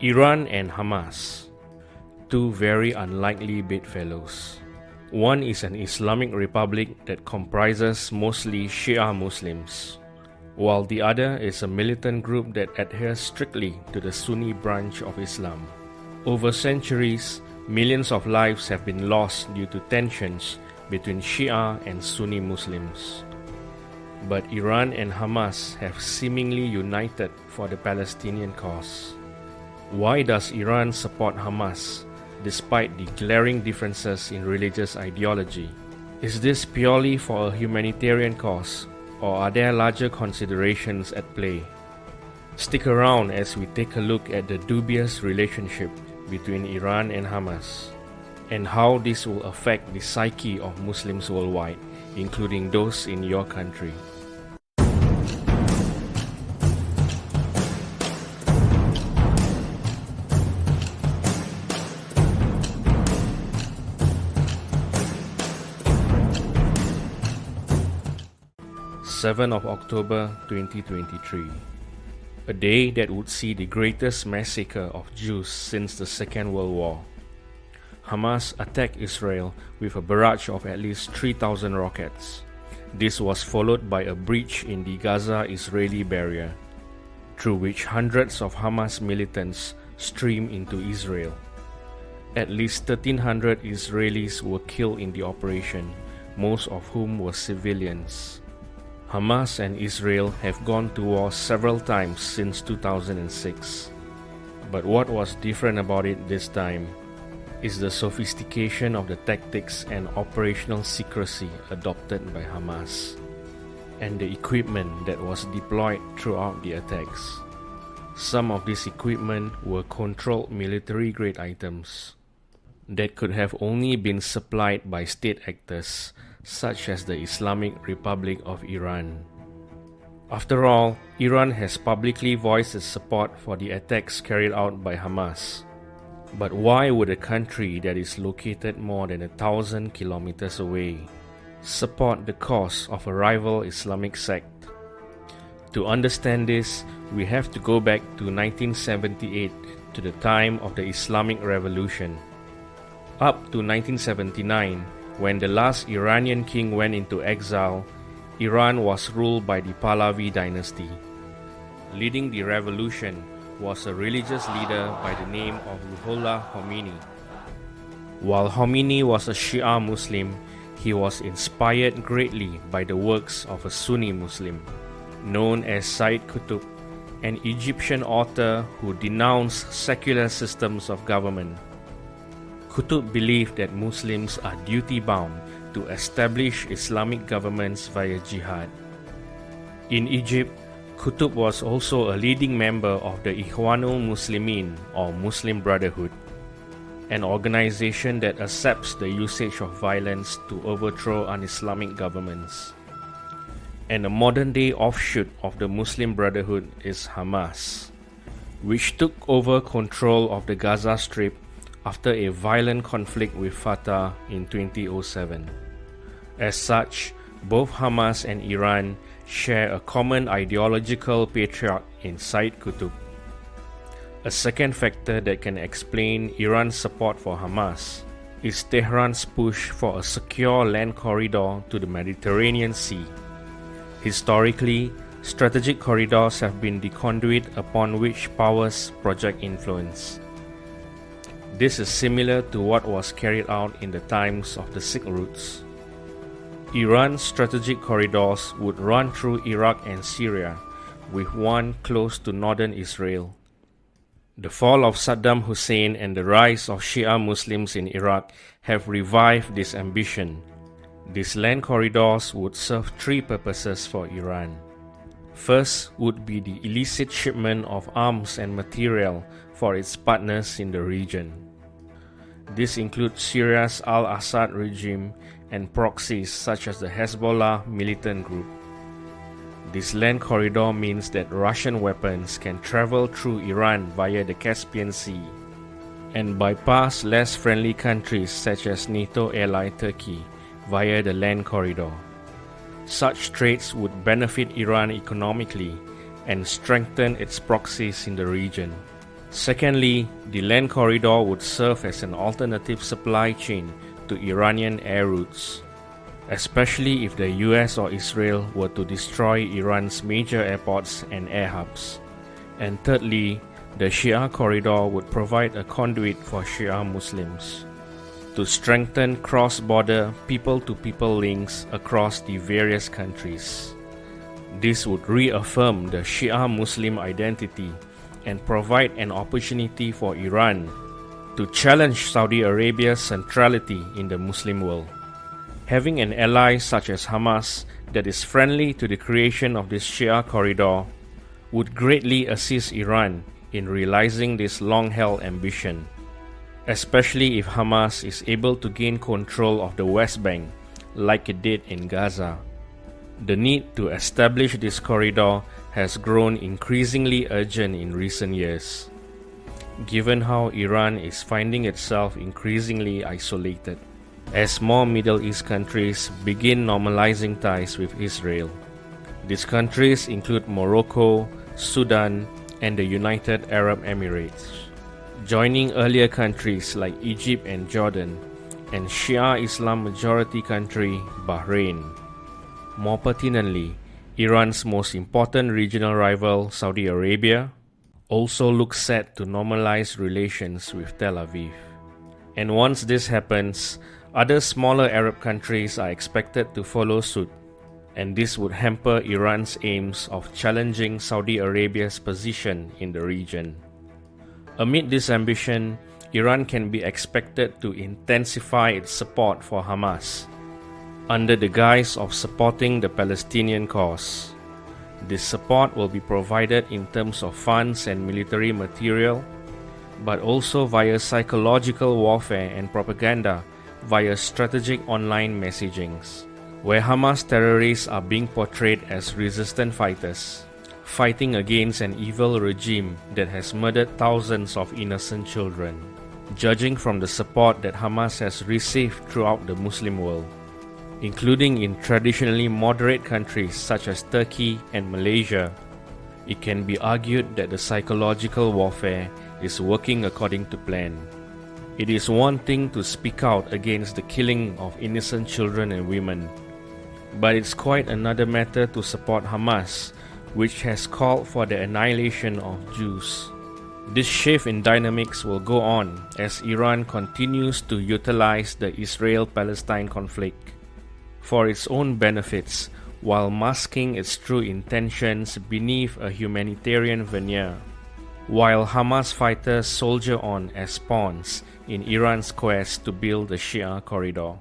Iran and Hamas, two very unlikely bedfellows. One is an Islamic republic that comprises mostly Shia Muslims, while the other is a militant group that adheres strictly to the Sunni branch of Islam. Over centuries, millions of lives have been lost due to tensions between Shia and Sunni Muslims. But Iran and Hamas have seemingly united for the Palestinian cause. Why does Iran support Hamas, despite the glaring differences in religious ideology? Is this purely for a humanitarian cause, or are there larger considerations at play? Stick around as we take a look at the dubious relationship between Iran and Hamas, and how this will affect the psyche of Muslims worldwide, including those in your country. October 7, 2023, a day that would see the greatest massacre of Jews since the Second World War. Hamas attacked Israel with a barrage of at least 3,000 rockets. This was followed by a breach in the Gaza-Israeli barrier, through which hundreds of Hamas militants streamed into Israel. At least 1,300 Israelis were killed in the operation, most of whom were civilians. Hamas and Israel have gone to war several times since 2006. But what was different about it this time is the sophistication of the tactics and operational secrecy adopted by Hamas, and the equipment that was deployed throughout the attacks. Some of this equipment were controlled military-grade items that could have only been supplied by state actors, such as the Islamic Republic of Iran. After all, Iran has publicly voiced its support for the attacks carried out by Hamas. But why would a country that is located more than 1,000 kilometers away support the cause of a rival Islamic sect? To understand this, we have to go back to 1978, to the time of the Islamic Revolution. Up to 1979, when the last Iranian king went into exile, Iran was ruled by the Pahlavi dynasty. Leading the revolution was a religious leader by the name of Ruhollah Khomeini. While Khomeini was a Shia Muslim, he was inspired greatly by the works of a Sunni Muslim, known as Sayyid Qutb, an Egyptian author who denounced secular systems of government. Qutb believed that Muslims are duty-bound to establish Islamic governments via jihad. In Egypt, Qutb was also a leading member of the Ikhwanul Muslimin, or Muslim Brotherhood, an organization that accepts the usage of violence to overthrow un-Islamic governments. And a modern-day offshoot of the Muslim Brotherhood is Hamas, which took over control of the Gaza Strip after a violent conflict with Fatah in 2007. As such, both Hamas and Iran share a common ideological patriarch in Sayyid Qutb. A second factor that can explain Iran's support for Hamas is Tehran's push for a secure land corridor to the Mediterranean Sea. Historically, strategic corridors have been the conduit upon which powers project influence. This is similar to what was carried out in the times of the Sect routes. Iran's strategic corridors would run through Iraq and Syria, with one close to northern Israel. The fall of Saddam Hussein and the rise of Shia Muslims in Iraq have revived this ambition. These land corridors would serve three purposes for Iran. First would be the illicit shipment of arms and material for its partners in the region. This includes Syria's al-Assad regime and proxies such as the Hezbollah militant group. This land corridor means that Russian weapons can travel through Iran via the Caspian Sea and bypass less friendly countries such as NATO ally Turkey via the land corridor. Such trades would benefit Iran economically and strengthen its proxies in the region. Secondly, the land corridor would serve as an alternative supply chain to Iranian air routes, especially if the US or Israel were to destroy Iran's major airports and air hubs. And thirdly, the Shia corridor would provide a conduit for Shia Muslims to strengthen cross-border people-to-people links across the various countries. This would reaffirm the Shia Muslim identity and provide an opportunity for Iran to challenge Saudi Arabia's centrality in the Muslim world. Having an ally such as Hamas that is friendly to the creation of this Shia corridor would greatly assist Iran in realizing this long-held ambition, especially if Hamas is able to gain control of the West Bank like it did in Gaza. The need to establish this corridor has grown increasingly urgent in recent years, given how Iran is finding itself increasingly isolated as more Middle East countries begin normalizing ties with Israel. These countries include Morocco, Sudan, and the United Arab Emirates, joining earlier countries like Egypt and Jordan, and Shia Islam majority country Bahrain. More pertinently, Iran's most important regional rival, Saudi Arabia, also looks set to normalize relations with Tel Aviv. And once this happens, other smaller Arab countries are expected to follow suit, and this would hamper Iran's aims of challenging Saudi Arabia's position in the region. Amid this ambition, Iran can be expected to intensify its support for Hamas, under the guise of supporting the Palestinian cause. This support will be provided in terms of funds and military material, but also via psychological warfare and propaganda via strategic online messagings, where Hamas terrorists are being portrayed as resistant fighters, fighting against an evil regime that has murdered thousands of innocent children. Judging from the support that Hamas has received throughout the Muslim world, including in traditionally moderate countries such as Turkey and Malaysia, it can be argued that the psychological warfare is working according to plan. It is one thing to speak out against the killing of innocent children and women, but it's quite another matter to support Hamas, which has called for the annihilation of Jews. This shift in dynamics will go on as Iran continues to utilize the Israel-Palestine conflict for its own benefits while masking its true intentions beneath a humanitarian veneer, while Hamas fighters soldier on as pawns in Iran's quest to build the Shia corridor.